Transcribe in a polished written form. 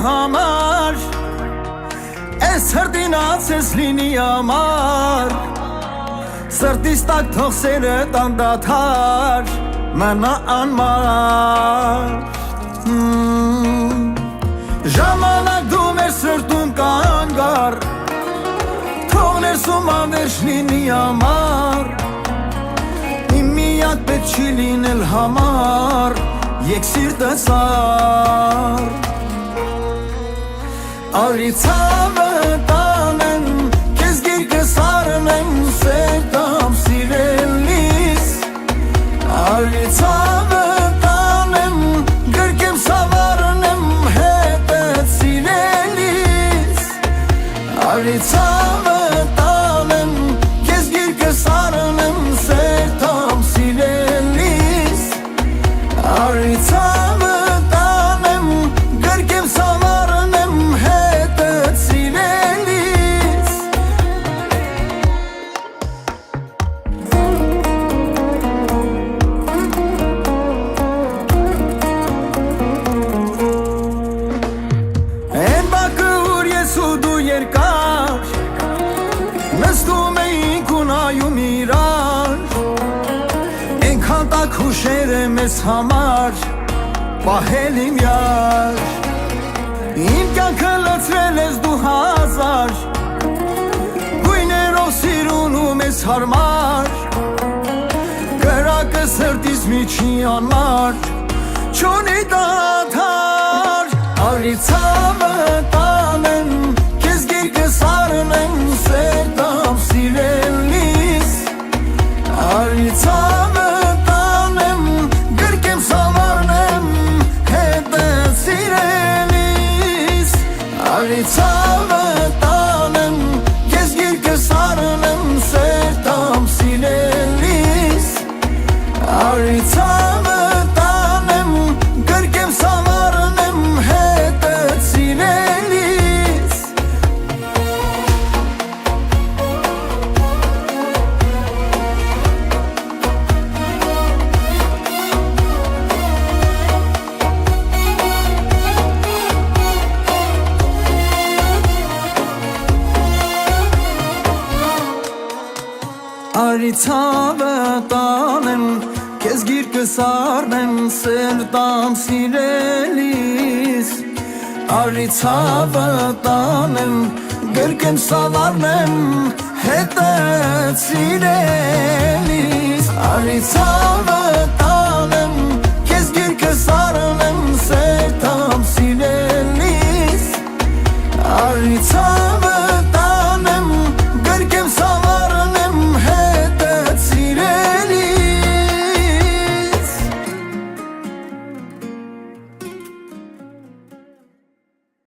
համար Ես հրդինած ես լինի ամար Սրտիս տակ թող սերը տանդաթար Մնա անմար Ժամանակ դու մեր սրտում կանգար Թող ներսում անվերջ լինի ամար Իմ միակ պետք չի լինել համար Եկ սիրտս ար Արի ցավը տանեմ Քեզ գիրկս արնեմ Սեր տամ սիրելիս Արի ցավը տանեմ Գրկեմ սավառնեմ Հետդ սիրելիս Արի ցավը տանեմ Քեզ գիրկս արնեմ Սեր տամ սիրելիս Արի ցավը տանեմ Գրկեմ սավառնեմ Հետդ սիրելիս Են բակը ուր ես ու դու երկար Նստում էինք ու նայում իրար Ենքան տակ հուշերը մեզ համար Պահել իմ յար Իմ կյանքը լցրել ես դու հազար Գույներով սիրուն ու մեզ հարմար Կրակը սրտիս միջի անմար Չունի դադար Արի ցավը տանեմ Քեզ գիրկս արնեմ Սեր տամ սիրելիս Արի ցավը տանեմ Գրկեմ սավառնեմ Հետդ սիրելիս Արի ցավը տանեմ Քեզ գիրկս արնեմ Սեր տամ սիրելիս Արի ցավը տանեմ Գրկեմ սավառնեմ Հետդ սիրելիս Արի ցավը տանեմ Քեզ գիրկս արնեմ Սեր տամ սիրելիս Արի ցավը տանեմ Գրկեմ սավառնեմ Հետդ սիրելիս Արի ցավը տանեմ